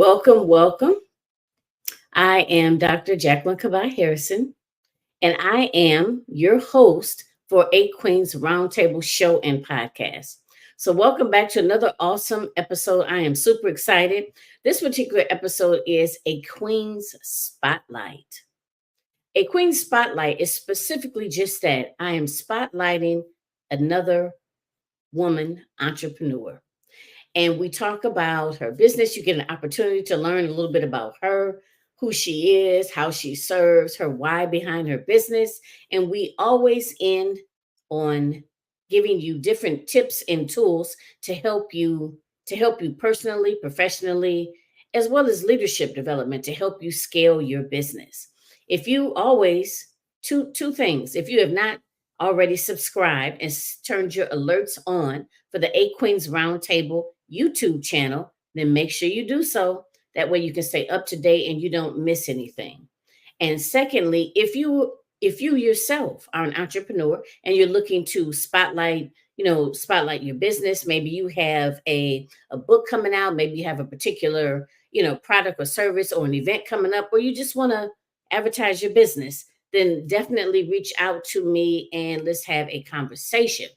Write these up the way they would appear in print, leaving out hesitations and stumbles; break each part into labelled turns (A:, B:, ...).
A: Welcome, welcome. I am Dr. Jacqueline Kabah Harrison, and I am your host for Eight Queens Roundtable Show and Podcast. So, welcome back to another awesome episode. I am super excited. This particular episode is a Queen's Spotlight. A Queen's Spotlight is specifically just that. I am spotlighting another woman entrepreneur, and we talk about her business. You get an opportunity to learn a little bit about her, who she is, how she serves, her why behind her business. And we always end on giving you different tips and tools to help you personally, professionally, as well as leadership development to help you scale your business. If you always two things, if you have not already subscribed and turned your alerts on for the Eight Queens Roundtable YouTube channel, then make sure you do so. That way you can stay up to date and you don't miss anything. And secondly, if you yourself are an entrepreneur and you're looking to spotlight your business, maybe you have a book coming out, maybe you have a particular, product or service or an event coming up, or you just want to advertise your business, then definitely reach out to me and let's have a conversation.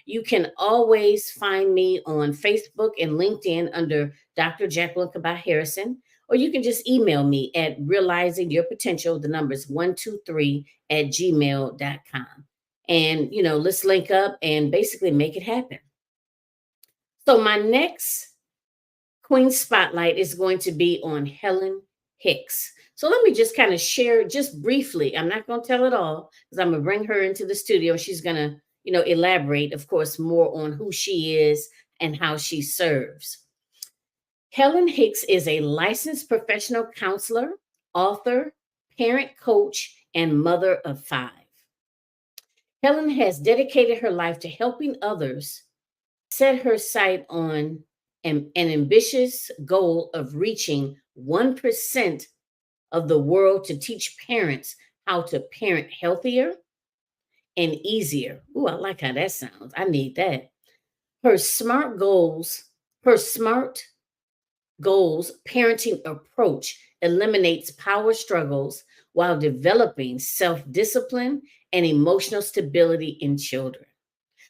A: You can always find me on Facebook and LinkedIn under Dr. Jacqueline Kabah Harrison, or you can just email me at realizing your potential, the numbers 123 at gmail.com. And, let's link up and basically make it happen. So, my next Queen Spotlight is going to be on Helen Hicks. So let me just kind of share just briefly. I'm not going to tell it all because I'm going to bring her into the studio. She's going to, elaborate, of course, more on who she is and how she serves. Helen Hicks is a licensed professional counselor, author, parent coach, and mother of five. Helen has dedicated her life to helping others set her sight on an ambitious goal of reaching 1% of the world to teach parents how to parent healthier and easier. Ooh, I like how that sounds. I need that. Her smart goals, her smart goals parenting approach eliminates power struggles while developing self-discipline and emotional stability in children.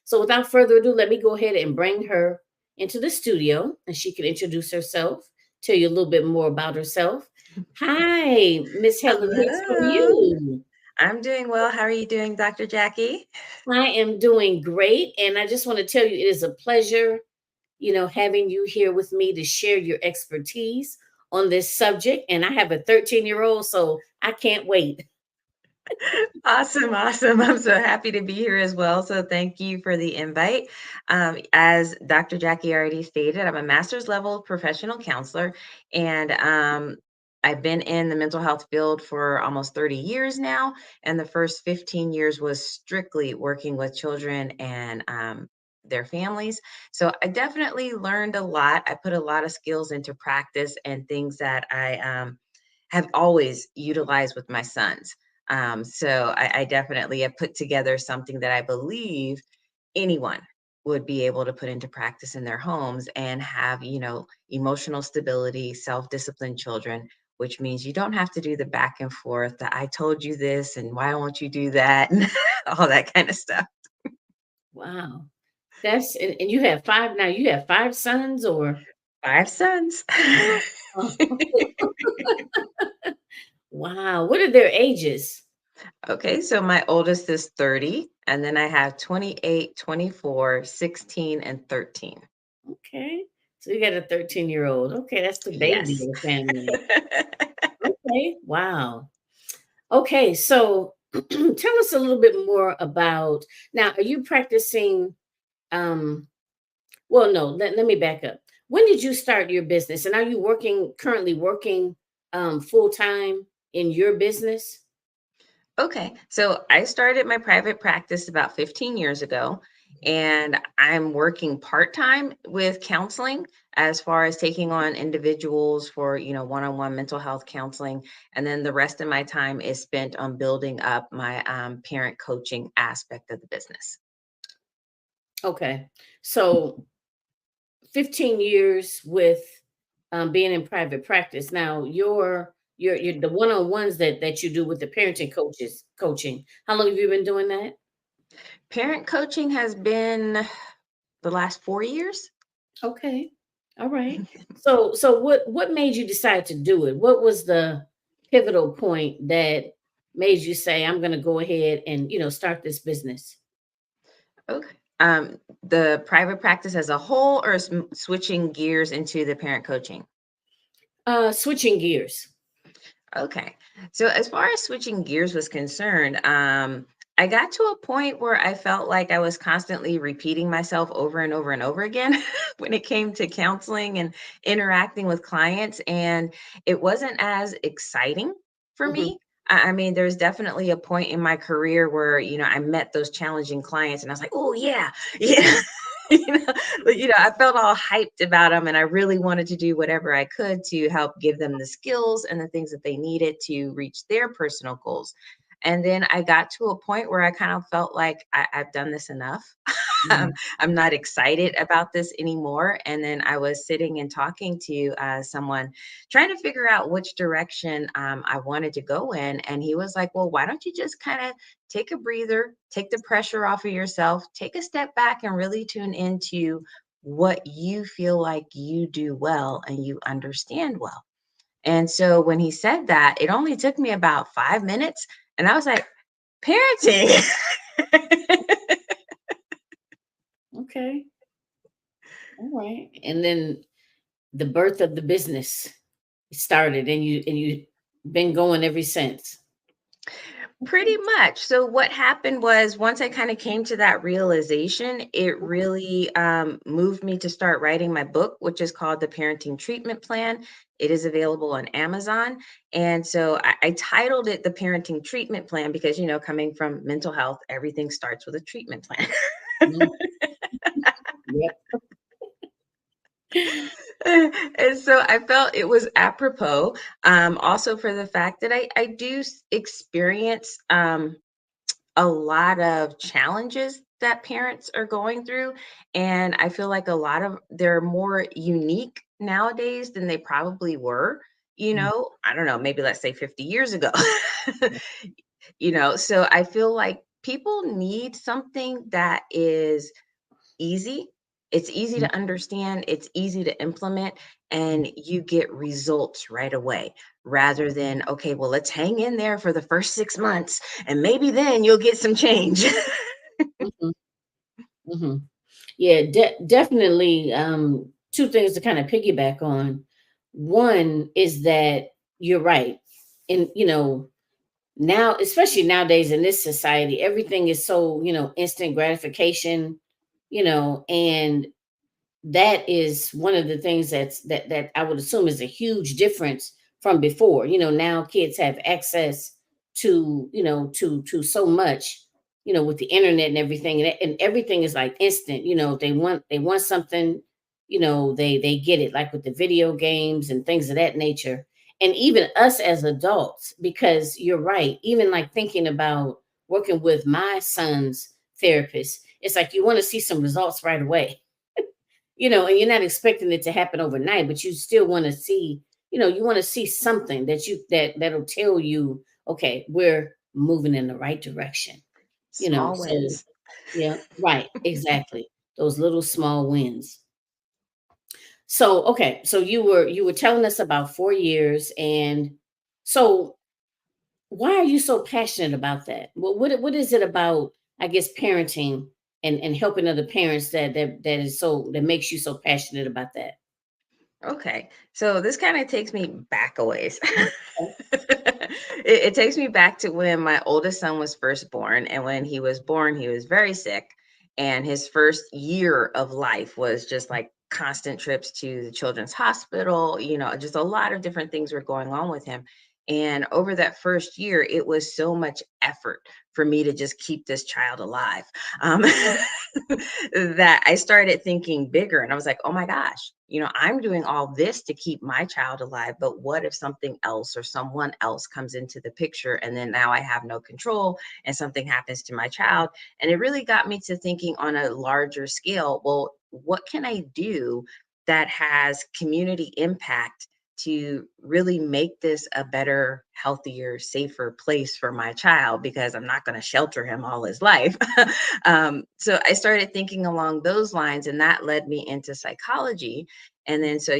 A: So without further ado, let me go ahead and bring her into the studio and she can introduce herself, tell you a little bit more about herself. Hi, Miss Helen Hicks. How are
B: Hello.
A: you?
B: I'm doing well. How are you doing, Dr. Jackie?
A: I am doing great. And I just want to tell you, it is a pleasure, having you here with me to share your expertise on this subject. And I have a 13-year-old, so I can't wait.
B: Awesome, awesome. I'm so happy to be here as well. So thank you for the invite. As Dr. Jackie already stated, I'm a master's level professional counselor, and I've been in the mental health field for almost 30 years now. And the first 15 years was strictly working with children and their families. So I definitely learned a lot. I put a lot of skills into practice and things that I have always utilized with my sons. So I definitely have put together something that I believe anyone would be able to put into practice in their homes and have, emotional stability, self-disciplined children, which means you don't have to do the back and forth, the I told you this and why won't you do that and all that kind of stuff.
A: Wow. And you have five now. You have five sons or?
B: Five sons.
A: Oh, wow. What are their ages?
B: Okay, so my oldest is 30, and then I have 28, 24, 16, and 13.
A: Okay. So you got a 13-year-old. Okay, that's the baby
B: Yes.
A: of the family. Okay. Wow. Okay, so tell us a little bit more about now, are you practicing um well no, let me back up. When did you start your business and are you currently working full time in your business?
B: Okay, so I started my private practice about 15 years ago, and I'm working part-time with counseling as far as taking on individuals for, one-on-one mental health counseling. And then the rest of my time is spent on building up my parent coaching aspect of the business.
A: Okay. So 15 years with being in private practice. Now, your the one-on-ones that you do with the parenting coaching. How long have you been doing that?
B: Parent coaching has been the last 4 years.
A: Okay. All right. So what made you decide to do it? What was the pivotal point that made you say, I'm going to go ahead and, start this business?
B: Okay. The private practice as a whole or switching gears into the parent coaching?
A: Switching gears.
B: Okay. So as far as switching gears was concerned, I got to a point where I felt like I was constantly repeating myself over and over and over again when it came to counseling and interacting with clients. And it wasn't as exciting for
A: Hmm.
B: me. I mean, there's definitely a point in my career where, I met those challenging clients and I was like, oh, yeah, yeah. I felt all hyped about them and I really wanted to do whatever I could to help give them the skills and the things that they needed to reach their personal goals. And then I got to a point where I kind of felt like I've done this enough.
A: Hmm.
B: I'm not excited about this anymore. And then I was sitting and talking to someone, trying to figure out which direction I wanted to go in. And he was like, well, why don't you just kind of take a breather, take the pressure off of yourself, take a step back and really tune into what you feel like you do well and you understand well. And so when he said that, it only took me about 5 minutes. And I was like, parenting.
A: Okay. All right. And then the birth of the business started, and you been going ever since.
B: Pretty
A: Okay.
B: much. So what happened was once I kind of came to that realization, it really moved me to start writing my book, which is called The Parenting Treatment Plan. It is available on Amazon. And so I titled it The Parenting Treatment Plan because, coming from mental health, everything starts with a treatment plan.
A: Mhm. Yep.
B: And so I felt it was apropos, also for the fact that I do experience a lot of challenges that parents are going through. And I feel like a lot of they're more unique nowadays than they probably were,
A: Mm.
B: I don't know, maybe let's say 50 years ago. So I feel like people need something that is easy. It's easy
A: Mm.
B: to understand, it's easy to implement, and you get results right away rather than, okay, well, let's hang in there for the first 6 months and maybe then you'll get some change.
A: Mhm. Mhm. Yeah, definitely. Two things to kind of piggyback on. One is that you're right, and now, especially nowadays in this society, everything is so instant gratification, and that is one of the things that I would assume is a huge difference from before. Now kids have access to to so much, with the internet and everything, and everything is like instant. They want something, they get it, like with the video games and things of that nature. And even us as adults, because you're right, even like thinking about working with my son's therapist, it's like you want to see some results right away, and you're not expecting it to happen overnight, but you still want to see, you want to see something that'll tell you, okay, we're moving in the right direction.
B: Small
A: So
B: wins.
A: yeah, right, exactly. Those little small wins. So okay, so you were telling us about 4 years, and so why are you so passionate about that? What is it about, I guess, parenting and helping other parents that makes you so passionate about that?
B: Okay, so this kind of takes me back a ways. It takes me back to when my oldest son was first born. And when he was born, he was very sick. And his first year of life was just like constant trips to the children's hospital, just a lot of different things were going on with him. And over that first year, it was so much effort for me to just keep this child alive. Um, that I started thinking bigger and I was like, oh my gosh, I'm doing all this to keep my child alive. But what if something else or someone else comes into the picture and then now I have no control and something happens to my child? And it really got me to thinking on a larger scale. Well, what can I do that has community impact to really make this a better, healthier, safer place for my child, because I'm not going to shelter him all his life. So I started thinking along those lines, and that led me into psychology. And then, so,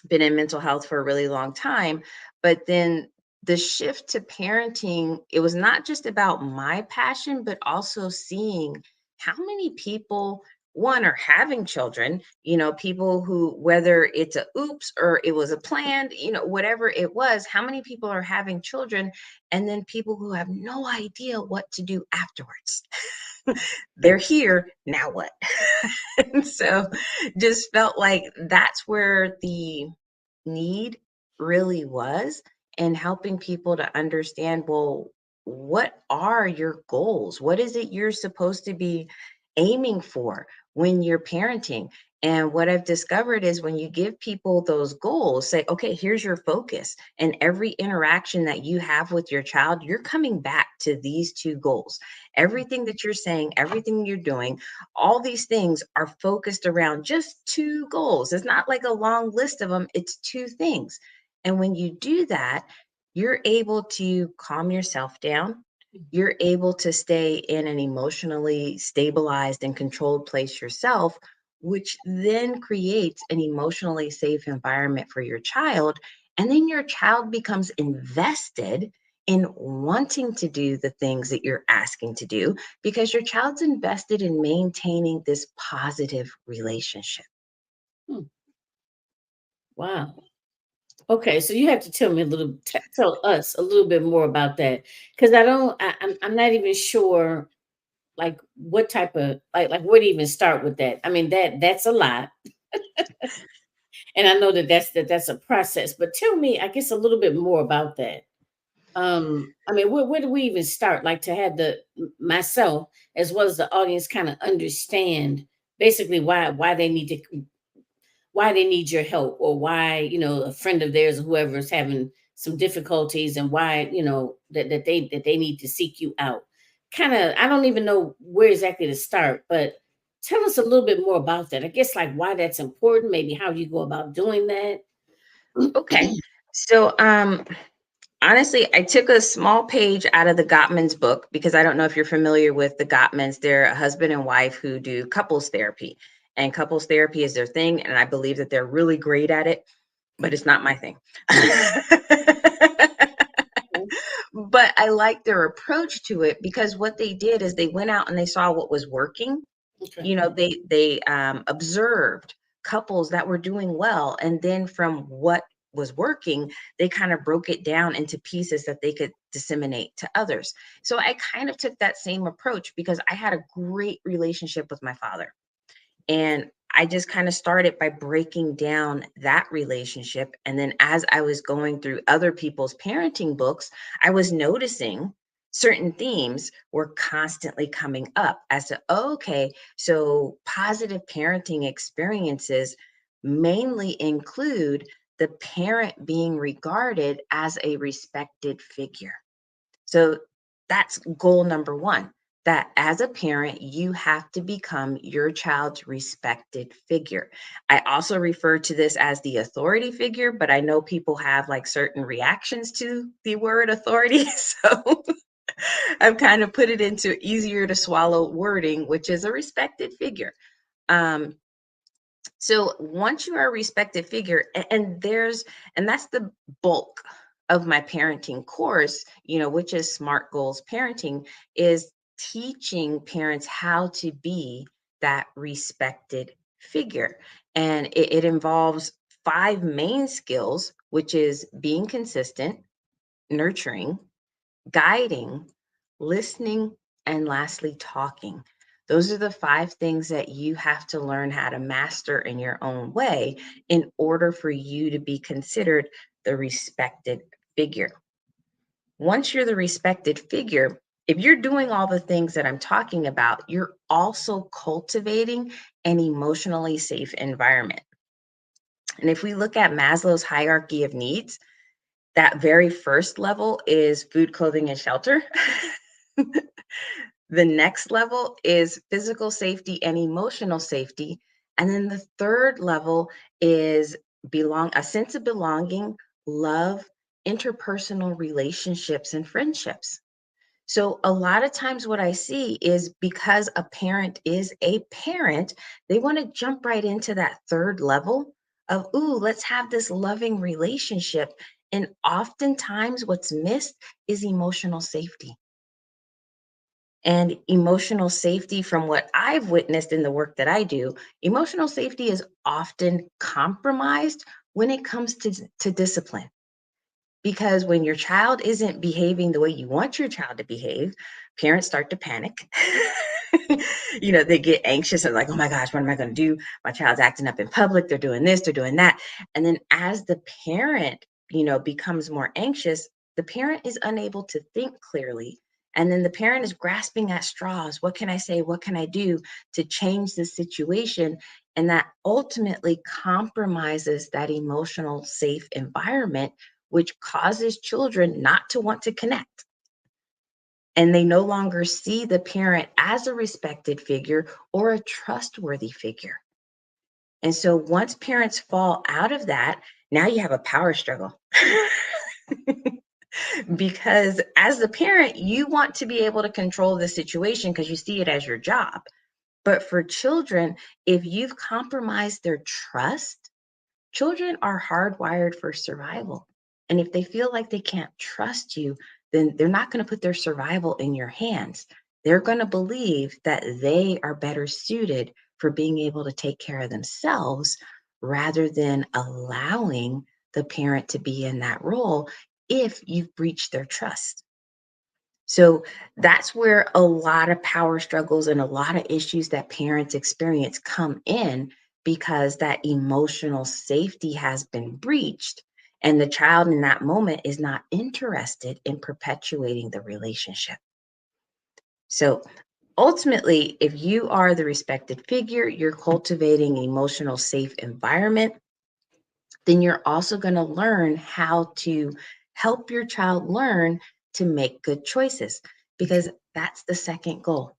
B: been in mental health for a really long time. But then the shift to parenting, it was not just about my passion, but also seeing how many people, one, are having children, people who, whether it's a oops or it was a planned, whatever it was, how many people are having children, and then people who have no idea what to do afterwards. They're here, now what? And so just felt like that's where the need really was, in helping people to understand, well, what are your goals? What is it you're supposed to be aiming for when you're parenting? And what I've discovered is, when you give people those goals, say, okay, here's your focus. And every interaction that you have with your child, you're coming back to these two goals. Everything that you're saying, everything you're doing, all these things are focused around just two goals. It's not like a long list of them, it's two things. And when you do that, you're able to calm yourself down. You're able to stay in an emotionally stabilized and controlled place yourself, which then creates an emotionally safe environment for your child. And then your child becomes invested in wanting to do the things that you're asking to do, because your child's invested in maintaining this positive relationship.
A: Hmm. Wow. Okay, so you have to tell me tell us a little bit more about that, because I don't, I'm not even sure, like what type of, like where to even start with that. I mean, that's a lot, and I know that's a process. But tell me, I guess, a little bit more about that. I mean, where do we even start? Like, to have the myself as well as the audience kind of understand basically why they need your help, or why, a friend of theirs or whoever is having some difficulties, and why, that they need to seek you out. Kind of, I don't even know where exactly to start, but tell us a little bit more about that. I guess, like, why that's important, maybe how you go about doing that.
B: Okay. So, honestly, I took a small page out of the Gottman's book, because I don't know if you're familiar with the Gottmans. They're a husband and wife who do couples therapy, and couples therapy is their thing. And I believe that they're really great at it, but it's not my thing. But I like their approach to it, because what they did is they went out and they saw what was working.
A: Okay.
B: They observed couples that were doing well, and then from what was working, they kind of broke it down into pieces that they could disseminate to others. So I kind of took that same approach, because I had a great relationship with my father. And I just kind of started by breaking down that relationship. And then, as I was going through other people's parenting books, I was noticing certain themes were constantly coming up as to, oh, okay, so positive parenting experiences mainly include the parent being regarded as a respected figure. So that's goal number one, that as a parent, you have to become your child's respected figure. I also refer to this as the authority figure, but I know people have like certain reactions to the word authority. So I've kind of put it into easier to swallow wording, which is a respected figure. Um, so once you are a respected figure, and that's the bulk of my parenting course, which is Smart Goals Parenting, is teaching parents how to be that respected figure. And it involves five main skills, which is being consistent, nurturing, guiding, listening, and lastly, talking. Those are the five things that you have to learn how to master in your own way in order for you to be considered the respected figure. Once you're the respected figure, if you're doing all the things that I'm talking about, you're also cultivating an emotionally safe environment. And if we look at Maslow's hierarchy of needs, that very first level is food, clothing, and shelter. The next level is physical safety and emotional safety. And then the third level is a sense of belonging, love, interpersonal relationships, and friendships. So a lot of times what I see is because a parent is a parent, they want to jump right into that third level of, ooh, let's have this loving relationship. And oftentimes what's missed is emotional safety. And emotional safety, from what I've witnessed in the work that I do, emotional safety is often compromised when it comes to discipline. Because when your child isn't behaving the way you want your child to behave, parents start to panic. They get anxious and like, oh my gosh, what am I going to do? My child's acting up in public. They're doing this, they're doing that. And then as the parent, becomes more anxious, the parent is unable to think clearly. And then the parent is grasping at straws. What can I say? What can I do to change the situation? And that ultimately compromises that emotional, safe environment, which causes children not to want to connect. And they no longer see the parent as a respected figure or a trustworthy figure. And so once parents fall out of that, now you have a power struggle. Because as the parent, you want to be able to control the situation because you see it as your job. But for children, if you've compromised their trust, children are hardwired for survival. And if they feel like they can't trust you, then they're not going to put their survival in your hands. They're going to believe that they are better suited for being able to take care of themselves rather than allowing the parent to be in that role if you've breached their trust. So that's where a lot of power struggles and a lot of issues that parents experience come in, because that emotional safety has been breached and the child in that moment is not interested in perpetuating the relationship. So ultimately, if you are the respected figure, you're cultivating an emotional safe environment, then you're also going to learn how to help your child learn to make good choices,
A: Okay.
B: because that's the second goal.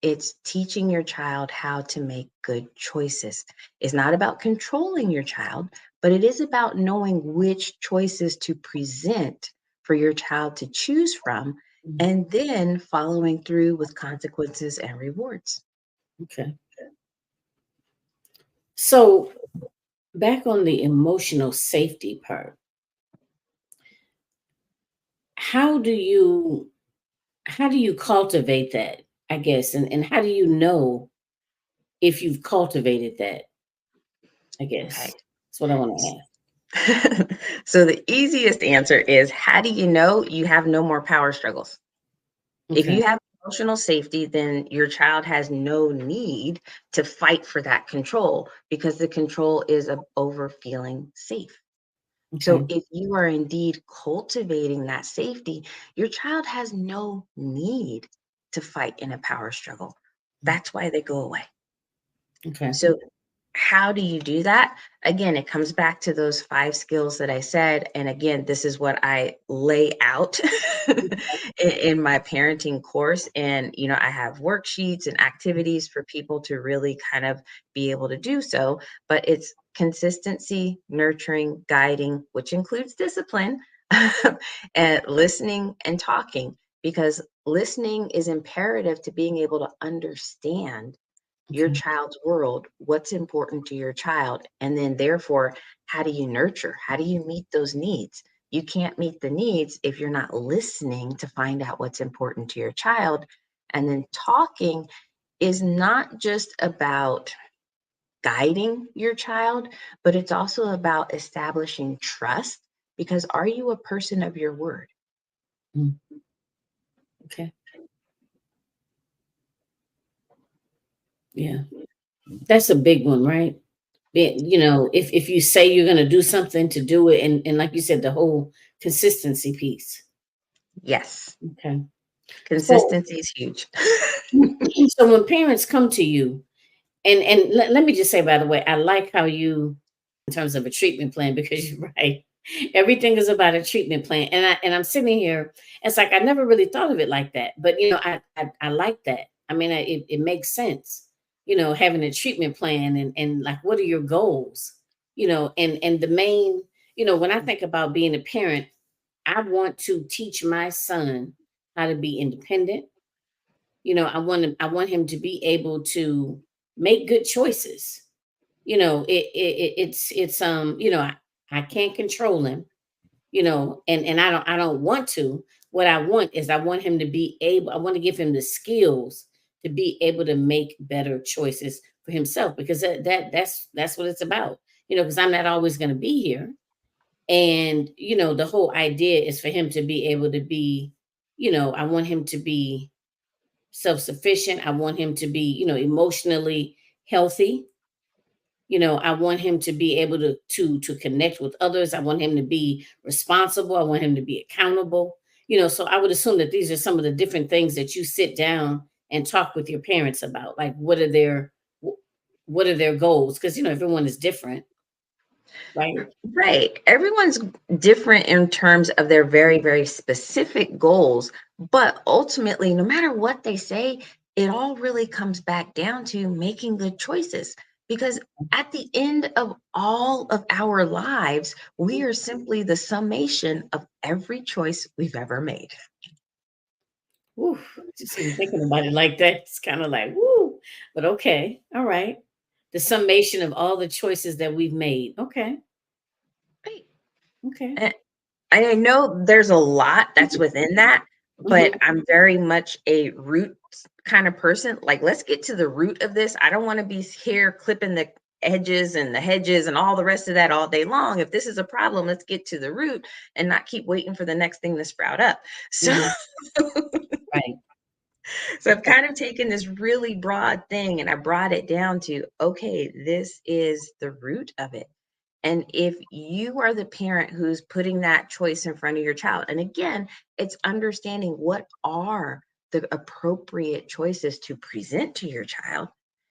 B: It's teaching your child how to make good choices. It's not about controlling your child, but it is about knowing which choices to present for your child to choose from,
A: Mm.
B: and then following through with consequences and rewards.
A: Okay. So back on the emotional safety part, how do you how do you cultivate that, I guess, and how do you know if you've cultivated that, I
B: Okay.
A: guess? That's what I want to ask.
B: So the easiest answer is, how do you know you have no more power struggles? If
A: Okay.
B: you have emotional safety, then your child has no need to fight for that control, because the control is over feeling safe. So
A: Okay.
B: if you are indeed cultivating that safety, your child has no need to fight in a power struggle.
A: Mm.
B: That's why they go away.
A: Okay.
B: So how do you do that? Again, it comes back to those 5 skills that I said. And again, this is what I lay out in my parenting course. And, I have worksheets and activities for people to really kind of be able to do so. But it's consistency, nurturing, guiding, which includes discipline, and listening and talking, because listening is imperative to being able to understand your
A: Okay.
B: child's world, what's important to your child, and then therefore, how do you nurture? How do you meet those needs? You can't meet the needs if you're not listening to find out what's important to your child. And then talking is not just about guiding your child, but it's also about establishing trust, because are you a person of your word?
A: Mm. Okay. Yeah. That's a big one, right? If you say you're going to do something, to do it, and like you said, the whole consistency piece.
B: Yes,
A: Okay. So
B: consistency is huge.
A: so when parents come to you, and let me just say, by the way, I like how you, in terms of a treatment plan, because you're right. Everything is about a treatment plan. And I'm sitting here, it's like I never really thought of it like that. But I like that. I mean, it makes sense. having a treatment plan, and like, what are your goals? And the main, when I think about being a parent, I want to teach my son how to be independent. I want him to be able to make good choices. I can't control him, and I don't want to. What I want is, I want to give him the skills to be able to make better choices for himself, because that's what it's about. Because I'm not always going to be here. And the whole idea is for him to be able to be, I want him to be self-sufficient. I want him to be, emotionally healthy. I want him to be able to connect with others. I want him to be responsible. I want him to be accountable. So I would assume that these are some of the different things that you sit down and talk with your parents about. Like, what are their goals? Because everyone is different, right?
B: Right. Everyone's different in terms of their very, very specific goals. But ultimately, no matter what they say, it all really comes back down to making good choices. Because at the end of all of our lives, we are simply the summation of every choice we've ever made.
A: Woo, just even thinking about it like that, it's kind of like, woo. But okay, all right. The summation of all the choices that we've made. Okay,
B: Right.
A: okay.
B: And I know there's a lot that's within that, but
A: Hmm.
B: I'm very much a root kind of person. Like, let's get to the root of this. I don't want to be here clipping the edges and the hedges and all the rest of that all day long. If this is a problem, let's get to the root and not keep waiting for the next thing to sprout up. So,
A: Hmm. Right.
B: so I've kind of taken this really broad thing and I brought it down to, okay, this is the root of it. And if you are the parent who's putting that choice in front of your child, and again, it's understanding what are the appropriate choices to present to your child,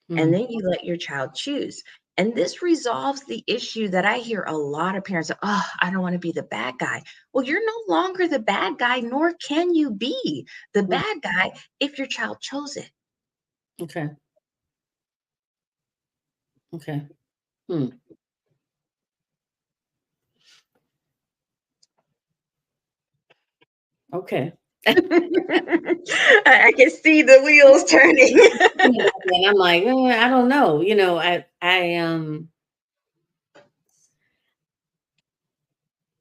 B: and
A: Mm.
B: then you let your child choose. And this resolves the issue that I hear a lot of parents say, oh, I don't want to be the bad guy. Well, you're no longer the bad guy, nor can you be the
A: Mm.
B: bad guy if your child chose it.
A: Okay. Okay. Hmm. Okay.
B: I can see the wheels turning.
A: And I'm like, I don't know.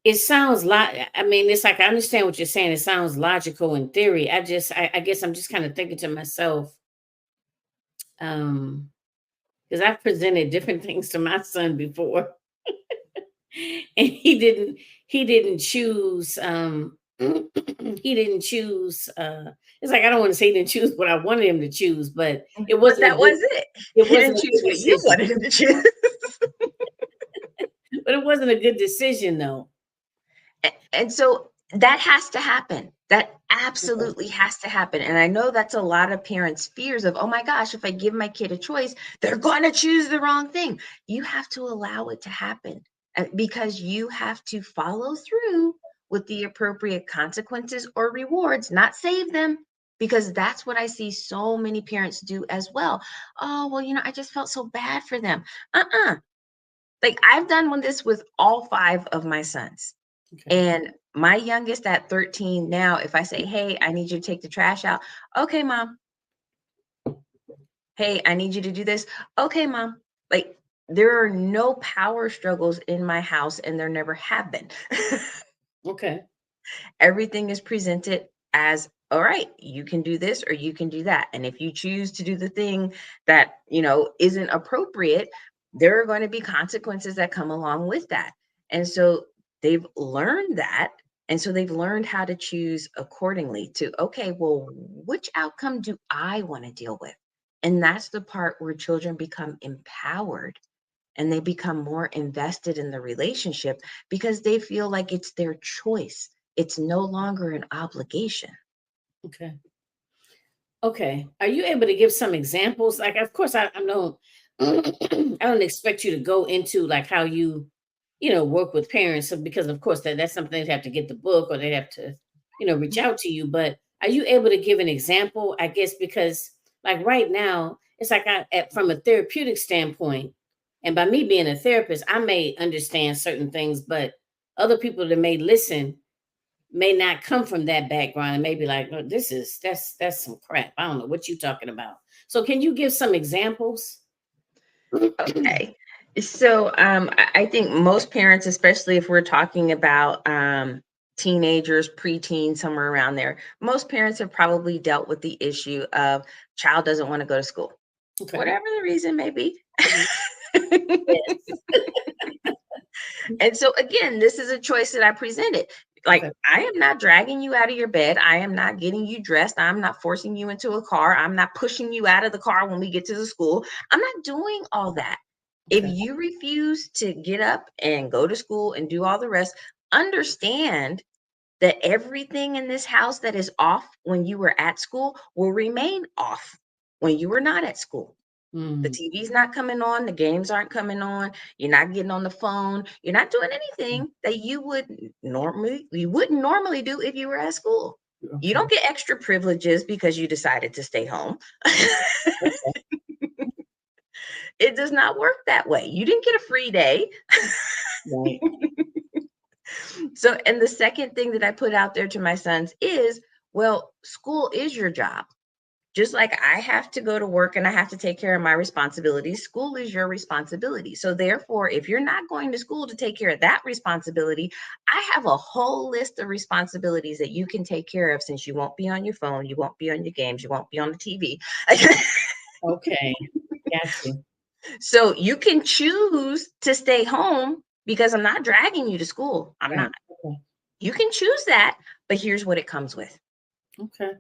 A: It sounds like, I mean, it's like, I understand what you're saying. It sounds logical in theory. I guess I'm just kind of thinking to myself, um, because I've presented different things to my son before, and he didn't choose, he didn't choose, it's like, I don't want to say he didn't choose what I wanted him to choose, but it
B: But
A: wasn't a
B: that
A: good
B: was it.
A: it
B: He
A: wasn't
B: didn't
A: a
B: choose
A: good
B: what you
A: decision.
B: wanted him to choose.
A: But it wasn't a good decision though.
B: And so that has to happen. That
A: Okay.
B: absolutely has to happen. And I know that's a lot of parents' fears of, oh my gosh, if I give my kid a choice, they're going to choose the wrong thing. You have to allow it to happen because you have to follow through with the appropriate consequences or rewards, not save them. Because that's what I see so many parents do as well. Oh, well, I just felt so bad for them. Uh-uh. Like I've done this with all five of my sons.
A: Okay.
B: And my youngest at 13 now, if I say, hey, I need you to take the trash out. Okay, mom. Hey, I need you to do this. Okay, mom. Like there are no power struggles in my house and there never have been.
A: Okay.
B: Everything is presented as all right, you can do this or you can do that. And if you choose to do the thing that, isn't appropriate, there are going to be consequences that come along with that. And so they've learned that. And so they've learned how to choose accordingly to, okay, well, which outcome do I want to deal with? And that's the part where children become empowered and they become more invested in the relationship because they feel like it's their choice. It's no longer an obligation.
A: Okay. Okay. Are you able to give some examples? Like, of course, I don't, I don't expect you to go into like how you, work with parents, because of course that's something they'd have to get the book, or they'd have to, reach
B: Mhm.
A: out to you. But are you able to give an example? I guess because like right now, it's like from a therapeutic standpoint, and by me being a therapist, I may understand certain things, but other people that may listen may not come from that background and may be like, oh, that's some crap. I don't know what you're talking about. So can you give some examples?
B: Okay. So I think most parents, especially if we're talking about teenagers, preteens, somewhere around there, most parents have probably dealt with the issue of child doesn't want to go to school,
A: Okay.
B: whatever the reason may be.
A: Mhm. Yes.
B: And so again, this is a choice that I presented. Like,
A: Okay.
B: I am not dragging you out of your bed. I am not getting you dressed. I'm not forcing you into a car. I'm not pushing you out of the car when we get to the school. I'm not doing all that. If
A: Okay.
B: you refuse to get up and go to school and do all the rest, understand that everything in this house that is off when you were at school will remain off when you were not at school. The
A: Mm.
B: TV's not coming on, the games aren't coming on, you're not getting on the phone, you're not doing anything that you wouldn't normally do if you were at school. You
A: Okay.
B: don't get extra privileges because you decided to stay home.
A: Okay.
B: It does not work that way. You didn't get a free day.
A: Right.
B: So, and the second thing that I put out there to my sons is, well, school is your job. Just like I have to go to work and I have to take care of my responsibilities, school is your responsibility. So, therefore, if you're not going to school to take care of that responsibility, I have a whole list of responsibilities that you can take care of, since you won't be on your phone, you won't be on your games, you won't be on the TV.
A: Okay. Got you.
B: So, you can choose to stay home because I'm not dragging you to school. I'm not.
A: Right. Okay.
B: You can choose that, but here's what it comes with.
A: Okay.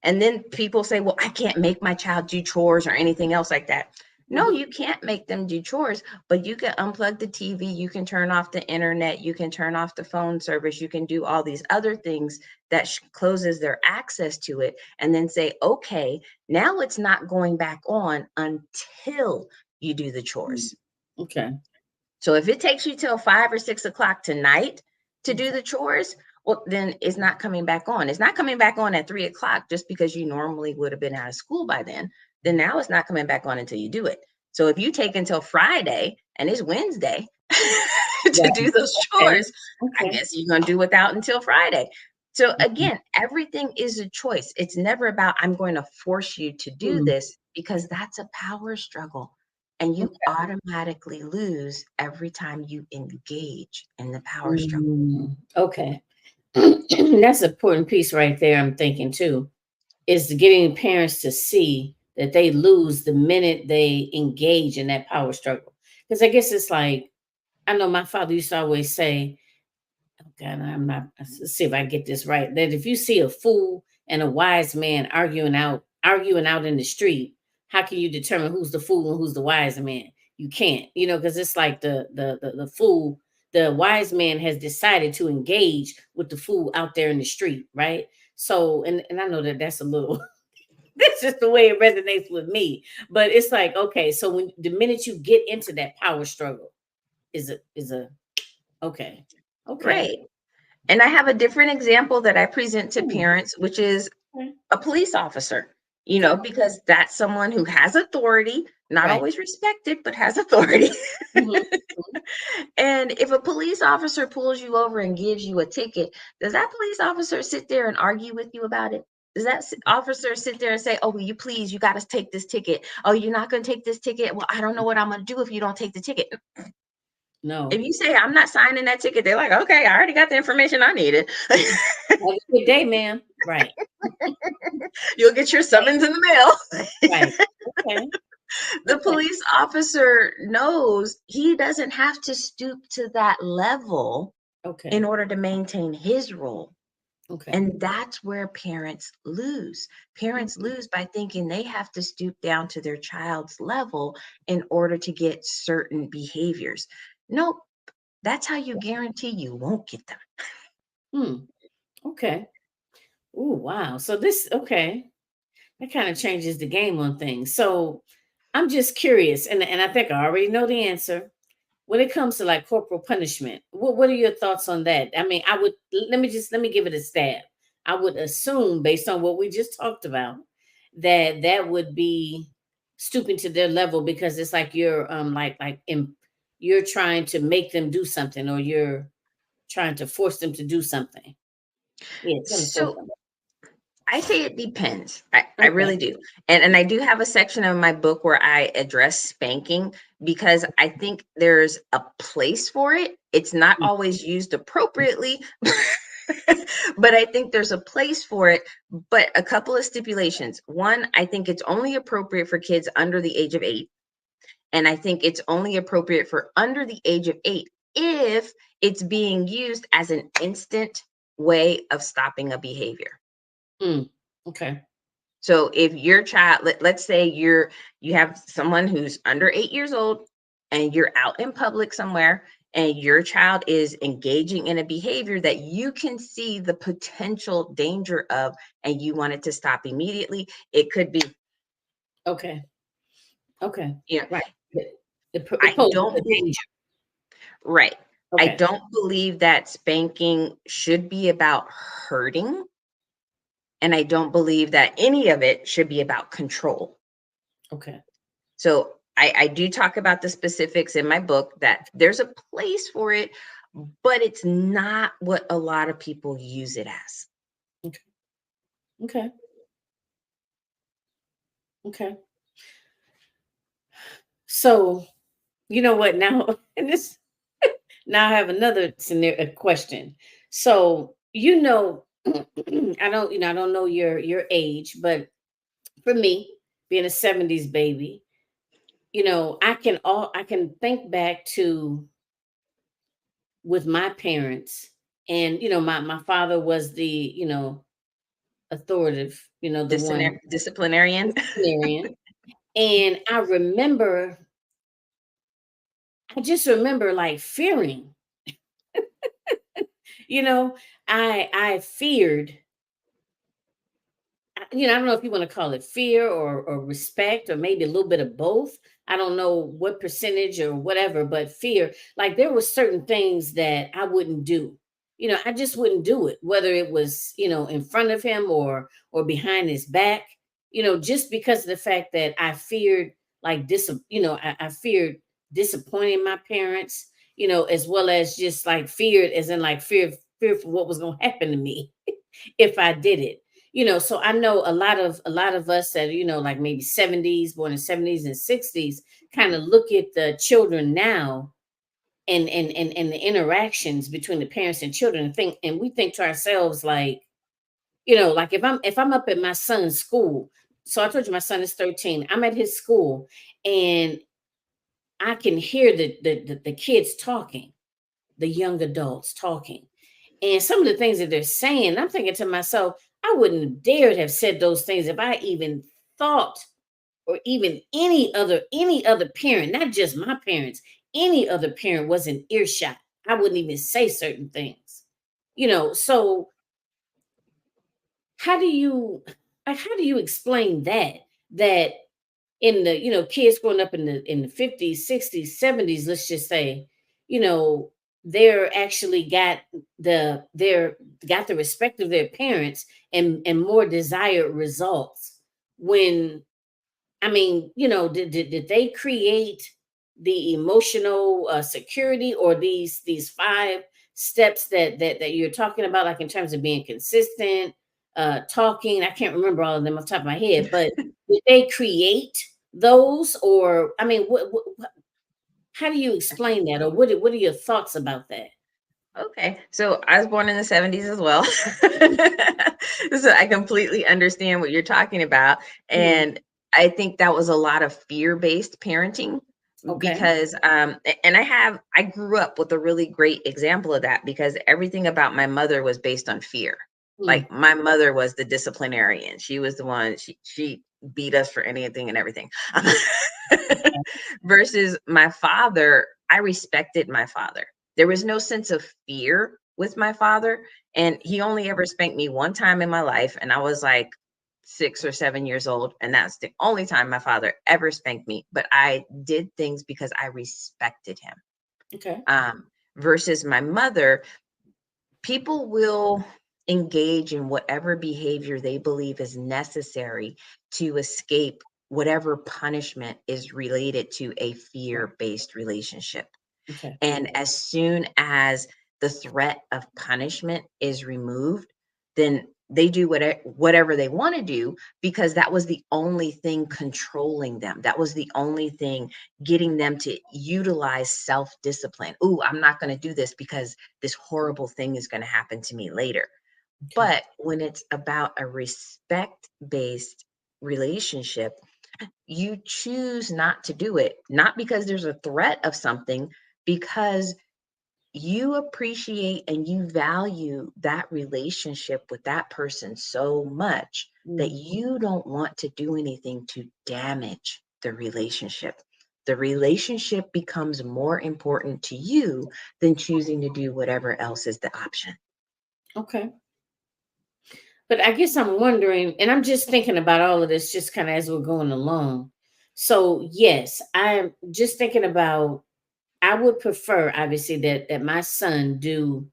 B: And then people say, well, I can't make my child do chores or anything else like that. No,
A: Mhm.
B: you can't make them do chores, but you can unplug the TV, you can turn off the internet, you can turn off the phone service, you can do all these other things that closes their access to it, and then say, okay, now it's not going back on until you do the
A: Mm.
B: chores.
A: Okay.
B: So if it takes you till 5 or 6 o'clock tonight to do
A: Okay.
B: the chores, well, then it's not coming back on. It's not coming back on at 3 o'clock just because you normally would have been out of school by then. Then now it's not coming back on until you do it. So if you take until Friday and it's Wednesday to
A: Right.
B: do those
A: Okay.
B: chores, I
A: Okay.
B: guess you're going to do without until Friday. So
A: Mhm.
B: again, everything is a choice. It's never about, I'm going to force you to do
A: Mm.
B: this, because that's a power struggle. And you
A: Okay.
B: automatically lose every time you engage in the power struggle.
A: Mm. Okay. That's an important piece right there. I'm thinking too is getting parents to see that they lose the minute they engage in that power struggle. Because I guess it's like I know my father used to always say, "Oh God, I'm not." Let's see if I get this right. That if you see a fool and a wise man arguing out in the street, how can you determine who's the fool and who's the wise man? You can't, because it's like the fool, the wise man has decided to engage with the fool out there in the street, right? So, and I know that that's a little that's just the way it resonates with me. But it's like, okay, so when the minute you get into that power struggle, is a okay, okay,
B: Right. And I have a different example that I present to
A: hmm,
B: parents, which is
A: okay,
B: a police officer,
A: okay,
B: because that's someone who has authority, not
A: right,
B: always respected, but has authority.
A: hmm,
B: And if a police officer pulls you over and gives you a ticket, does that police officer sit there and argue with you about it? Does that officer sit there and say, oh, will you please, you got to take this ticket? Oh, you're not going to take this ticket? Well, I don't know what I'm going to do if you don't take the ticket. If
A: no,
B: you say, I'm not signing that ticket, they're like, okay, I already got the information I needed.
A: have a good day, ma'am. Right,
B: You'll get your summons in the mail.
A: right, okay,
B: The
A: okay,
B: police officer knows he doesn't have to stoop to that level in
A: okay,
B: order to maintain his role.
A: okay,
B: And that's where parents lose. Parents
A: mhm,
B: lose by thinking they have to stoop down to their child's level in order to get certain behaviors. Nope, that's how you guarantee you won't get them.
A: hmm, okay. Ooh, wow. So this, okay, that kind of changes the game on things. So I'm just curious, and I think I already know the answer. When it comes to like corporal punishment, what are your thoughts on that? I mean, I would let me give it a stab. I would assume, based on what we just talked about, that would be. stooping to their level because it's like you're you're trying to make them do something, or you're trying to force them to do something. Yeah, tell me
B: So
A: something.
B: I say it depends. I
A: Okay.
B: really do. And I do have a section of my book where I address spanking because I think there's a place for it. It's not
A: Mm,
B: always used appropriately, but I think there's a place for it. But a couple of stipulations. One, I think it's only appropriate for kids under the age of 8. And I think it's only appropriate for under the age of 8 if it's being used as an instant way of stopping a behavior.
A: mm, okay.
B: So if your child, let's say you have someone who's under 8 years old and you're out in public somewhere and your child is engaging in a behavior that you can see the potential danger of and you want it to stop immediately, it could be,
A: Okay. Okay.
B: you know,
A: Right. It
B: I
A: poses a
B: don't
A: danger.
B: right. I
A: Okay.
B: don't believe that spanking should be about hurting. And I don't believe that any of it should be about control.
A: Okay.
B: So I do talk about the specifics in my book that there's a place for it, but it's not what a lot of people use it as.
A: Okay. Okay. Okay. So you know what now? And this now I have another scenario question. So I don't know your age, but for me, being a 70s baby, I can think back to with my parents, and my father was the, authoritative, the one
B: Disciplinarian.
A: disciplinarian. And I just remember like fearing, you know, I feared, I don't know if you want to call it fear or respect, or maybe a little bit of both. I don't know what percentage or whatever, but fear. Like there were certain things that I wouldn't do. I just wouldn't do it, whether it was, in front of him or behind his back. Just because of the fact that I feared like I feared disappointing my parents, as well as just like feared as in like fear for what was gonna happen to me if I did it. So I know a lot of us that, like maybe 70s, born in 70s and 60s, kind of look at the children now, and the interactions between the parents and children, and we think to ourselves like, like if I'm up at my son's school. So I told you my son is 13. I'm at his school, and I can hear the kids talking, the young adults talking. And some of the things that they're saying, I'm thinking to myself, I wouldn't have dared have said those things if I even thought, or even any other parent, not just my parents, any other parent was in earshot. I wouldn't even say certain things. So how do you how do you explain that in the, kids growing up in the 50s, 60s, 70s, let's just say, you know they're actually got the respect of their parents, and more desired results, when, I mean, did they create the emotional security, or these 5 steps that you're talking about, like in terms of being consistent, talking? I can't remember all of them off the top of my head, but did they create those, or I mean, how do you explain that, or what are your thoughts about that?
B: Okay. So I was born in the 70s as well. So I completely understand what you're talking about.
A: Mm,
B: And I think that was a lot of fear-based parenting
A: okay.
B: because and I grew up with a really great example of that because everything about my mother was based on fear.
A: Mm,
B: Like my mother was the disciplinarian. She was the one, she beat us for anything and everything. Versus my father, I respected my father. There was no sense of fear with my father, and he only ever spanked me one time in my life, and I was like 6 or 7 years old, and that's the only time my father ever spanked me, but I did things because I respected him.
A: okay.
B: Versus my mother, people will engage in whatever behavior they believe is necessary to escape whatever punishment is related to a
A: Right.
B: fear-based relationship.
A: Okay.
B: And as soon as the threat of punishment is removed, then they do whatever they want to do, because that was the only thing controlling them. That was the only thing getting them to utilize self-discipline. Ooh, I'm not going to do this because this horrible thing is going to happen to me later.
A: Okay.
B: But when it's about a respect-based relationship, you choose not to do it, not because there's a threat of something, because you appreciate and you value that relationship with that person so much that
A: Mm.
B: you don't want to do anything to damage the relationship. The relationship becomes more important to you than choosing to do whatever else is the option.
A: Okay. But I guess I'm wondering, and I'm just thinking about all of this just kind of as we're going along. So, yes, I'm just thinking about, I would prefer obviously that my son do,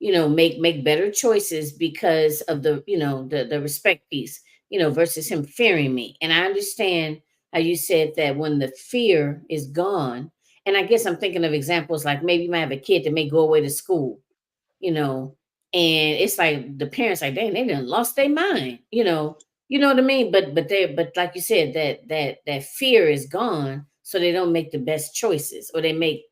A: make better choices because of the, the respect piece, versus him fearing me. And I understand how you said that when the fear is gone, and I guess I'm thinking of examples like maybe you might have a kid that may go away to school, you know, and it's like the parents like, dang, they done lost their mind, you know what I mean? But like you said, that fear is gone, so they don't make the best choices, or they make,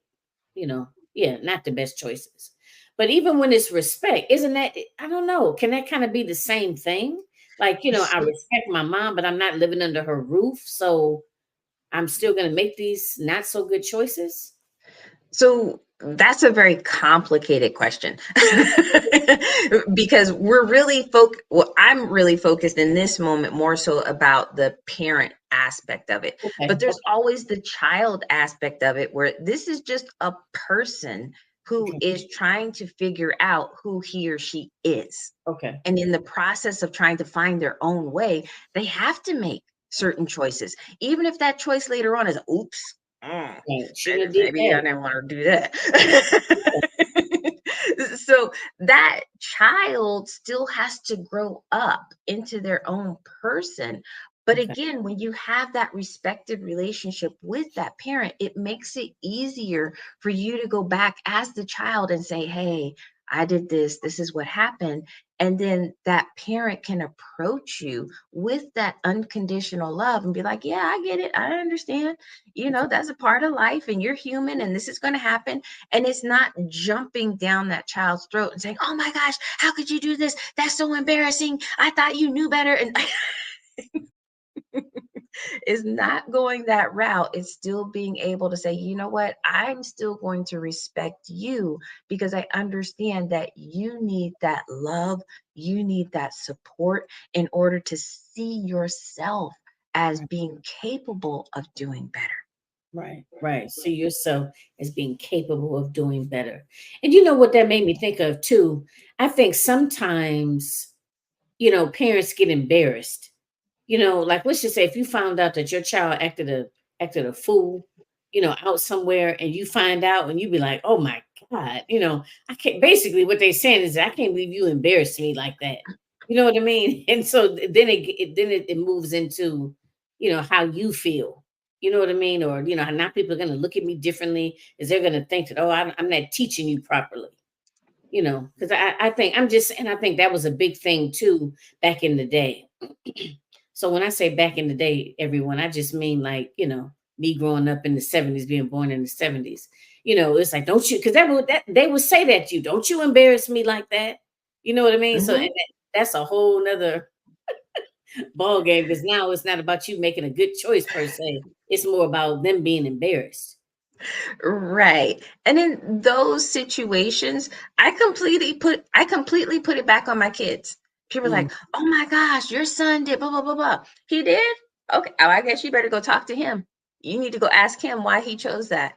A: yeah, not the best choices. But even when it's respect, isn't that, I don't know, can that kind of be the same thing? Like, I
B: So,
A: respect my mom, but I'm not living under her roof, so I'm still gonna make these not so good choices.
B: So that's a very complicated question because well, I'm really focused in this moment more so about the parent aspect of it.
A: Okay,
B: But there's
A: okay,
B: always the child aspect of it where this is just a person who
A: okay,
B: is trying to figure out who he or she is.
A: okay.
B: And in the process of trying to find their own way, they have to make certain choices, even if that choice later on is, oops,
A: Right. Shouldn't have did
B: maybe I
A: that.
B: didn't want to do that. So that child still has to grow up into their own person. But
A: Okay.
B: again, when you have that respected relationship with that parent, it makes it easier for you to go back as the child and say, hey, I did this, this is what happened. And then that parent can approach you with that unconditional love and be like, yeah, I get it. I understand.
A: Okay.
B: That's a part of life and you're human and this is going to happen. And it's not jumping down that child's throat and saying, oh my gosh, how could you do this? That's so embarrassing. I thought you knew better. And is not going that route. It's still being able to say, you know what, I'm still going to respect you because I understand that you need that love, you need that support in order to see yourself as
A: Right.
B: being capable of doing better.
A: Right. Right. See yourself as being capable of doing better. And you know what that made me think of too? I think sometimes, parents get embarrassed. Like let's just say if you found out that your child acted a fool, out somewhere, and you find out and you be like, oh my God, I can't, basically what they're saying is I can't believe you embarrassed me like that. You know what I mean? And so then it moves into, how you feel. You know what I mean? Or, how now people are gonna look at me differently, is they're gonna think that, oh, I'm not teaching you properly. Because I think I'm just, and I think that was a big thing too back in the day. So when I say back in the day, everyone, I just mean like, me growing up in the 70s, being born in the 70s. It's like, don't you, because that they would say that to you, don't you embarrass me like that. You know what I mean? So and
B: Mhm.
A: that's a whole nother ball game, because now it's not about you making a good choice per se. It's more about them being embarrassed.
B: Right. And in those situations, I completely put it back on my kids. People are
A: Mm,
B: like, "Oh my gosh, your son did blah blah blah blah." He did? Okay. Oh, I guess you better go talk to him. You need to go ask him why he chose that.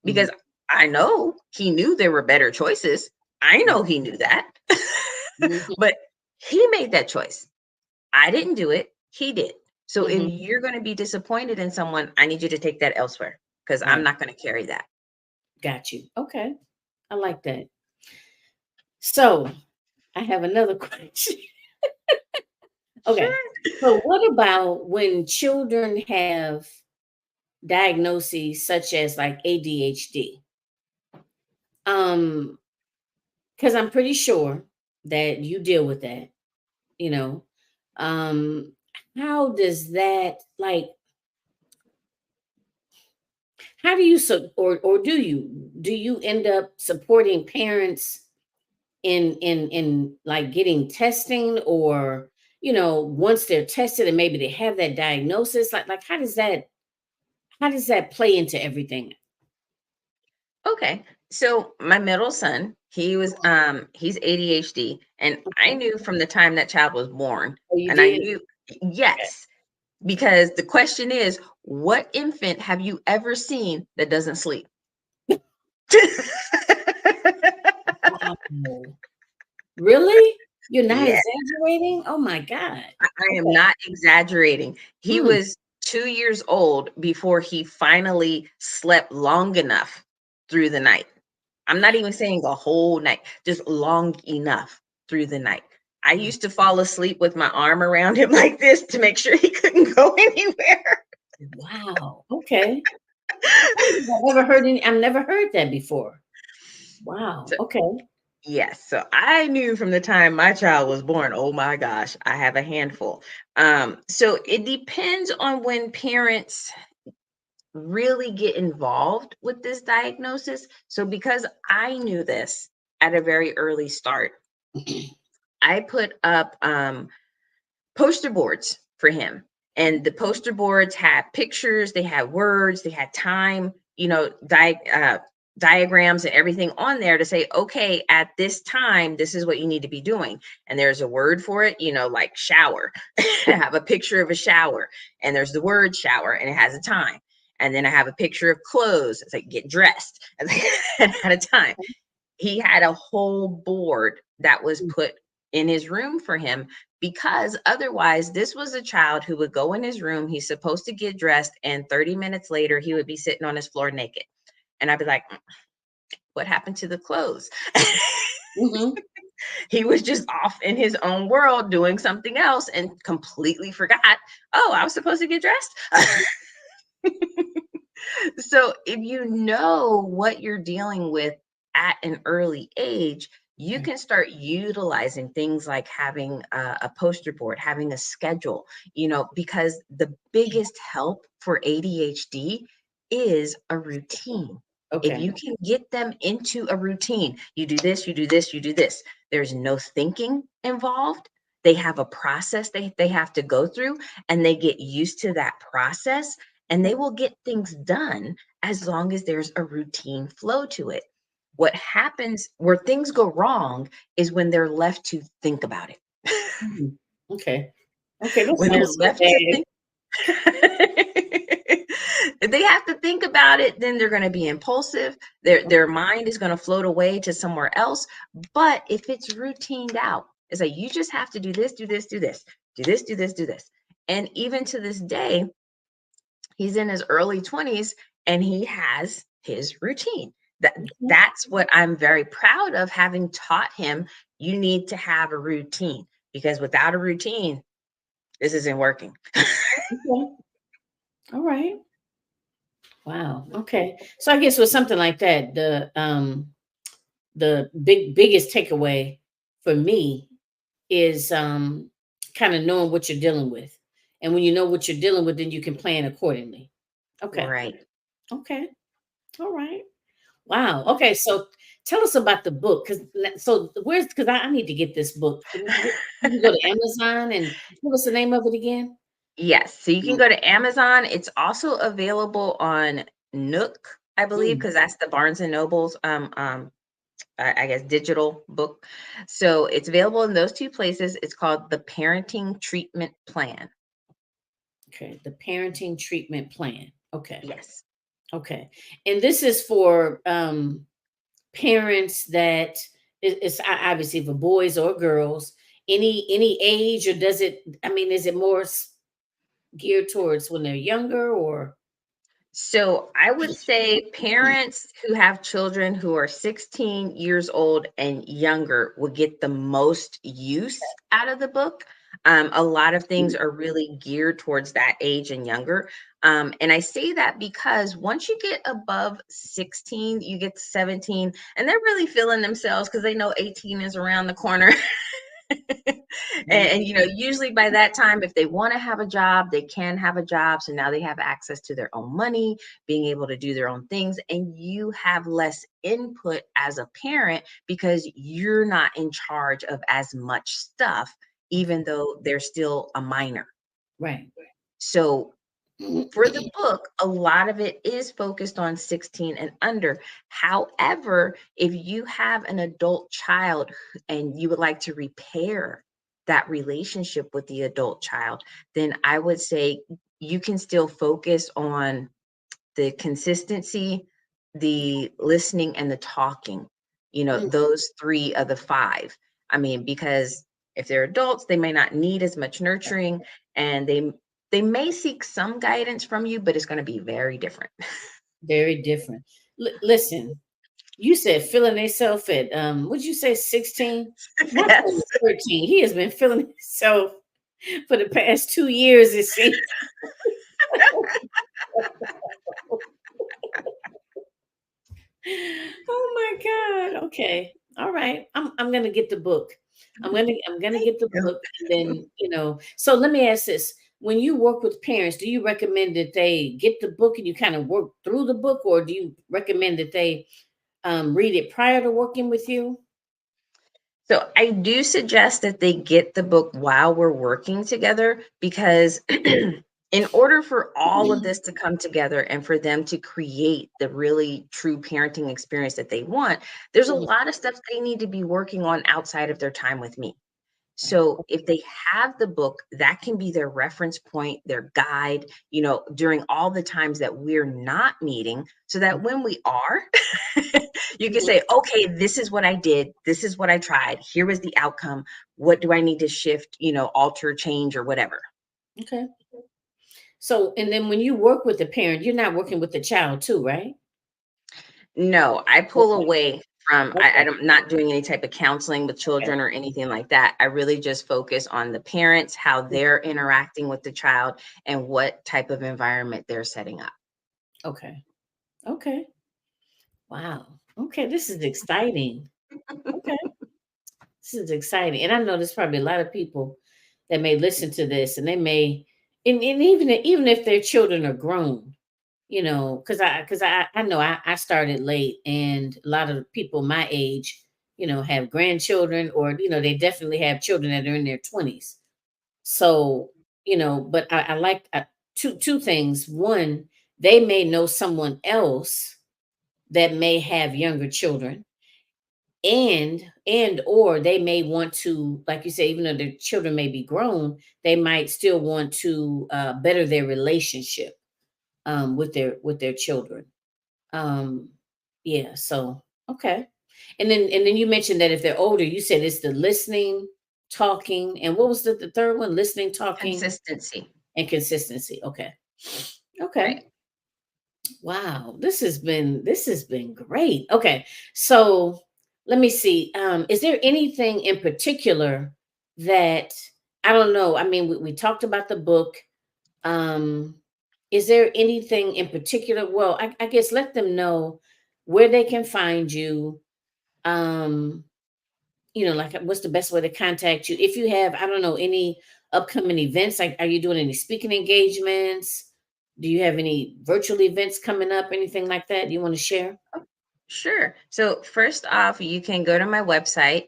A: mm,
B: Because I know he knew there were better choices. I
A: right.
B: know he knew that.
A: Mhm,
B: But he made that choice. I didn't do it. He did. So if
A: mhm,
B: you're going to be disappointed in someone, I need you to take that elsewhere because I'm
A: right.
B: not going to carry that.
A: Got you. Okay. I like that. So I have another question.
B: Sure.
A: Okay. So what about when children have diagnoses such as like ADHD? Um, because I'm pretty sure that you deal with that, you know. Um, how does that like how do you or do you end up supporting parents in like getting testing or once they're tested and maybe they have that diagnosis like how does that play into everything?
B: Okay. So my middle son, he's ADHD, and I
A: Okay.
B: knew from the time that child was born,
A: Oh, you
B: and I
A: did?
B: knew,
A: Okay.
B: yes, because the question is, what infant have you ever seen that doesn't sleep?
A: Wow. Really? You're not
B: Yeah,
A: exaggerating? Oh my God.
B: I am
A: Okay.
B: not exaggerating. He
A: Mm.
B: was 2 years old before he finally slept long enough through the night. I'm not even saying the whole night, just long enough through the night. I used to fall asleep with my arm around him like this to make sure he couldn't go anywhere.
A: Wow. Okay. I don't think I've never heard that before. Wow.
B: So,
A: Okay.
B: yes, so I knew from the time my child was born, oh my gosh, I have a handful. So it depends on when parents really get involved with this diagnosis. So because I knew this at a very early start, I put up poster boards for him. And the poster boards had pictures, they had words, they had time, diagrams and everything on there to say, okay, at this time, this is what you need to be doing. And there's a word for it, like shower. I have a picture of a shower, and there's the word shower, and it has a time. And then I have a picture of clothes. It's like get dressed and at a time. He had a whole board that was put in his room for him because otherwise this was a child who would go in his room, he's supposed to get dressed, and 30 minutes later he would be sitting on his floor naked, and I'd be like, what happened to the clothes?
A: Mm-hmm.
B: He was just off in his own world doing something else and completely forgot, oh, I was supposed to get dressed. So if you know what you're dealing with at an early age, you
A: Okay.
B: can start utilizing things like having a poster board, having a schedule, because the biggest help for ADHD is a routine. If
A: Okay.
B: you can get them into a routine, you do this, you do this, you do this, there's no thinking involved. They have a process they have to go through, and they get used to that process, and they will get things done as long as there's a routine flow to it. What happens where things go wrong is when they're left to think about it.
A: Mhm. Okay. Okay, that
B: When they're
A: sounds so
B: left to
A: bad.
B: think, if they have to think about it, then they're going to be impulsive. Their mind is going to float away to somewhere else. But if it's routined out, it's like you just have to do this, do this, do this, do this, do this, do this. And even to this day, he's in his early 20s and he has his routine. That's what I'm very proud of, having taught him. You need to have a routine, because without a routine, this isn't working.
A: Okay. All right. Wow. Okay. So I guess with something like that, the biggest takeaway for me is kind of knowing what you're dealing with. And when you know what you're dealing with, then you can plan accordingly. Okay.
B: Right.
A: Okay. All right. Wow. Okay. So tell us about the book. Because I need to get this book. Can you go to Amazon and give us the name of it again?
B: Yes. So you can go to Amazon. It's also available on Nook, I believe,
A: Mm,
B: because that's the Barnes and Nobles I guess digital book. So it's available in those two places. It's called The Parenting Treatment Plan.
A: okay. The parenting treatment plan. Okay.
B: Yes.
A: Okay. And this is for parents that it's obviously for boys or girls, any age, or does it, I mean, is it more geared towards when they're younger or
B: So I would say parents who have children who are 16 years old and younger will get the most use out of the book. A lot of things are really geared towards that age and younger. And I say that because once you get above 16, you get to 17, and they're really feeling themselves because they know 18 is around the corner. And, usually by that time, if they want to have a job, they can have a job. So now they have access to their own money, being able to do their own things, and you have less input as a parent because you're not in charge of as much stuff, even
A: Okay.
B: though they're still a minor.
A: Right.
B: So for the book, a lot of it is focused on 16 and under. However, if you have an adult child and you would like to repair that relationship with the adult child, then I would say you can still focus on the consistency, the listening, and the talking.
A: Mm,
B: Those three of the five. I mean, because if they're adults, they may not need as much nurturing, and they may seek some guidance from you, but it's going to be very different.
A: very different. Listen, you said feeling himself at would you say 16? My son
B: Yes.
A: is 13. He has been feeling himself for the past 2 years, it seems. Oh my God. Okay. All right. I'm gonna get the book. I'm gonna
B: Thank
A: get the
B: you.
A: book and then, so let me ask this. When you work with parents, do you recommend that they get the book and you kind of work through the book, or do you recommend that they read it prior to working with you?
B: So I do suggest that they get the book while we're working together because in order for all of this to come together and for them to create the really true parenting experience that they want, there's a
A: Mhm.
B: lot of stuff they need to be working on outside of their time with me.
A: Right.
B: So if they have the book, that can be their reference point, their guide, during all the times that we're not meeting, so that when we are, you can
A: Mhm.
B: say, okay, this is what I did. This is what I tried. Here was the outcome. What do I need to shift, alter, change, or whatever?
A: Okay. So, and then when you work with the parent, you're not working with the child too, right?
B: No, I pull
A: Okay.
B: away from,
A: Okay.
B: I'm not doing any type of counseling with
A: Okay.
B: children or anything like that. I really just focus on the parents, how they're interacting with the child, and what type of environment they're setting up.
A: Okay. Okay. Wow. Okay. This is exciting. Okay. This is exciting. And I know there's probably a lot of people that may listen to this and they may, and even if their children are grown, because I know I started late and a lot of people my age, have grandchildren or, they definitely have children that are in their 20s. So, but I like two things. One, they may know someone else that may have younger children, and or they may want to, like you say, even though their children may be grown, they might still want to better their relationship with their children. um yeah, so okay. And then you mentioned that if they're older, you said it's the listening, talking, and what was the third one? Listening, talking,
B: Consistency.
A: and consistency. Okay. Okay.
B: Right.
A: Wow, this has been great. Okay, so let me see. Is there anything in particular that I don't know? I mean, we talked about the book. Um, is there anything in particular? Well, I guess let them know where they can find you. Um, like what's the best way to contact you? If you have, I don't know, any upcoming events, like are you doing any speaking engagements? Do you have any virtual events coming up, anything like that you want to share?
B: Sure. So first off, you can go to my website,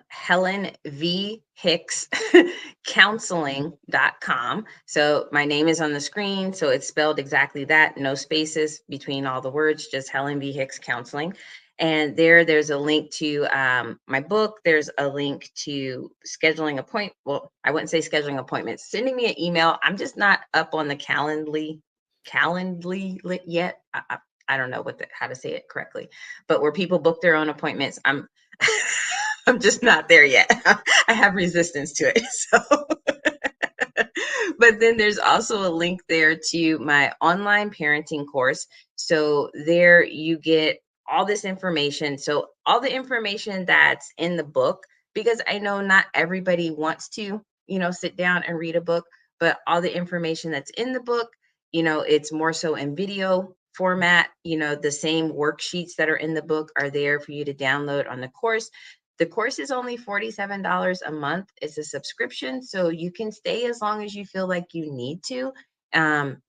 B: Helen V. Hicks counseling.com. So my name is on the screen. So it's spelled exactly that, no spaces between all the words, just Helen V. Hicks Counseling. And there's a link to my book. There's a link to scheduling appointment. Well, I wouldn't say scheduling appointments. Sending me an email. I'm just not up on the Calendly yet. I don't know how to say it correctly, but where people book their own appointments, I'm just not there yet. I have resistance to it. So, but then there's also a link there to my online parenting course. So there you get all this information. So all the information that's in the book, because I know not everybody wants to sit down and read a book, but all the information that's in the book, it's more so in video format. The same worksheets that are in the book are there for you to download on the course. The course is only $47 a month. It's a subscription, so you can stay as long as you feel like you need to. Um,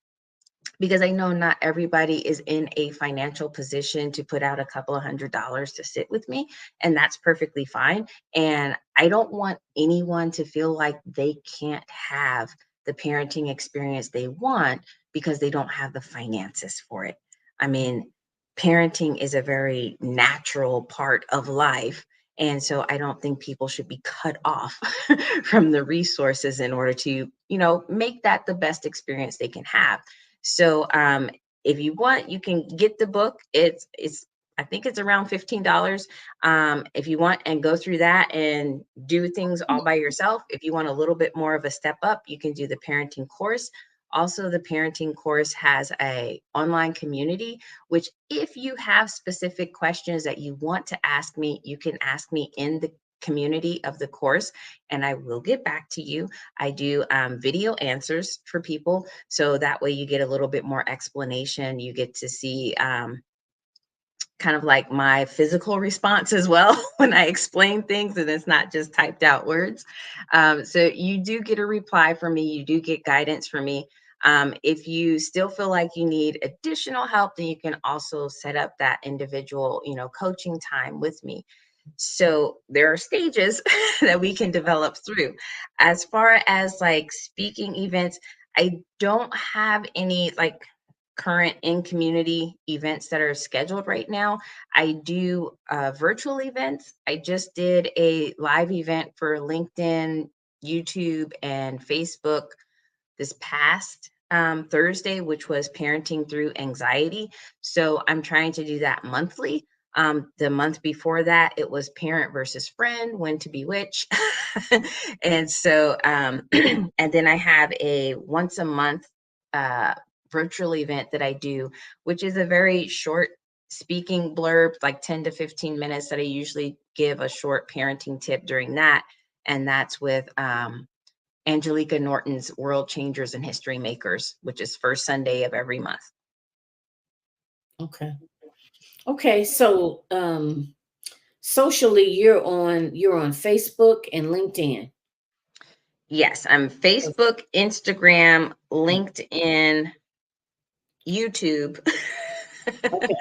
B: because I know not everybody is in a financial position to put out a couple of $100s to sit with me, and that's perfectly fine. And I don't want anyone to feel like they can't have the parenting experience they want because they don't have the finances for it. I mean, parenting is a very natural part of life. And so I don't think people should be cut off from the resources in order to, make that the best experience they can have. So if you want, you can get the book. It's I think it's around $15 if you want, and go through that and do things all by yourself. If you want a little bit more of a step up, you can do the parenting course. Also, the parenting course has a online community, which if you have specific questions that you want to ask me, you can ask me in the community of the course, and I will get back to you. I do video answers for people, so that way you get a little bit more explanation. You get to see kind of like my physical response as well when I explain things, and it's not just typed out words. So you do get a reply from me. You do get guidance from me. If you still feel like you need additional help, then you can also set up that individual, coaching time with me. So there are stages that we can develop through. As far as like speaking events, I don't have any like current in community events that are scheduled right now. I do virtual events. I just did a live event for LinkedIn, YouTube, and Facebook this past Thursday, which was parenting through anxiety. So I'm trying to do that monthly. The month before that, it was parent versus friend, when to be which. And so, and then I have a once a month uh, virtual event that I do, which is a very short speaking blurb, like 10 to 15 minutes, that I usually give a short parenting tip during that. And that's with Angelica Norton's World Changers and History Makers, which is first Sunday of every month.
A: Okay. Okay. So socially you're on Facebook and LinkedIn.
B: Yes, I'm Facebook, Instagram, LinkedIn, YouTube.
A: Okay.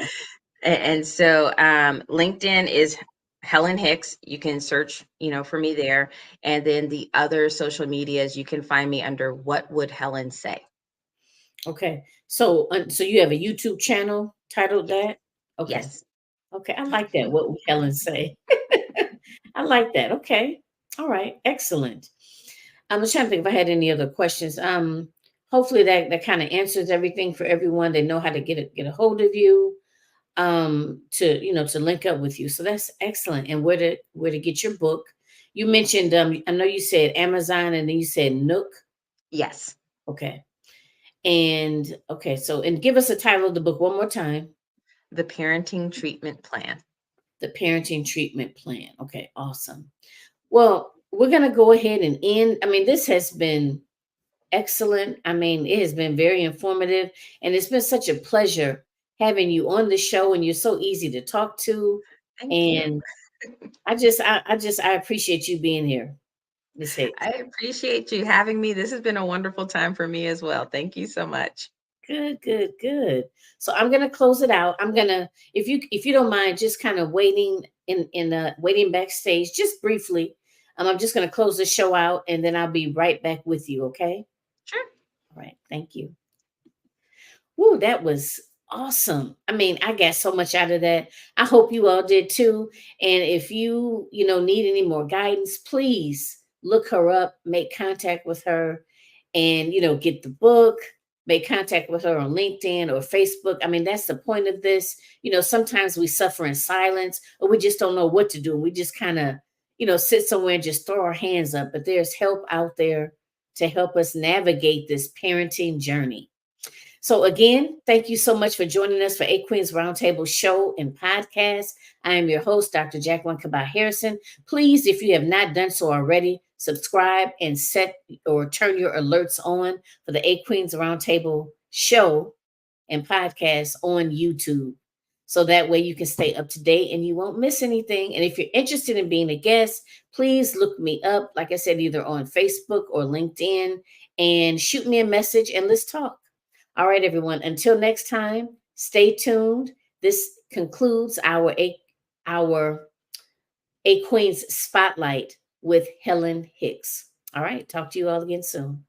B: And so LinkedIn is Helen Hicks. You can search, for me there. And then the other social medias, you can find me under What Would Helen Say?
A: Okay. So you have a YouTube channel titled
B: Yes.
A: that? Okay.
B: Yes.
A: Okay. I like that. What would Helen say? I like that. Okay. All right. Excellent. I'm just trying to think if I had any other questions. Hopefully that kind of answers everything for everyone. They know how to get a hold of you, to link up with you. So that's excellent. And where to get your book. You mentioned I know you said Amazon and then you said Nook.
B: Yes.
A: Okay. And okay, and give us the title of the book one more time.
B: The Parenting Treatment Plan.
A: The Parenting Treatment Plan. Okay, awesome. Well, we're gonna go ahead and end. I mean, this has been excellent. I mean, it has been very informative, and it's been such a pleasure having you on the show. And you're so easy to talk to,
B: Thank you.
A: and I appreciate you being here, Miss Hicks.
B: I appreciate you having me. This has been a wonderful time for me as well. Thank you so much.
A: Good, good, good. So I'm gonna close it out. I'm gonna, if you don't mind, just kind of waiting waiting backstage, just briefly. I'm just gonna close the show out, and then I'll be right back with you. Okay.
B: Sure.
A: All right. Thank you. Woo, that was awesome. I mean, I got so much out of that. I hope you all did too. And if you need any more guidance, please look her up, make contact with her, and get the book, make contact with her on LinkedIn or Facebook. I mean, that's the point of this. Sometimes we suffer in silence or we just don't know what to do. We just kind of, sit somewhere and just throw our hands up. But there's help out there to help us navigate this parenting journey. So again, thank you so much for joining us for A Queen's Roundtable show and podcast. I am your host, Dr. Jacqueline Kabah Harrison. Please, if you have not done so already, subscribe, and set or turn your alerts on for the A Queens Roundtable show and podcast on YouTube. So that way you can stay up to date and you won't miss anything. And if you're interested in being a guest, please look me up, like I said, either on Facebook or LinkedIn, and shoot me a message and let's talk. All right, everyone. Until next time, stay tuned. This concludes our A Queen's Spotlight with Helen Hicks. All right. Talk to you all again soon.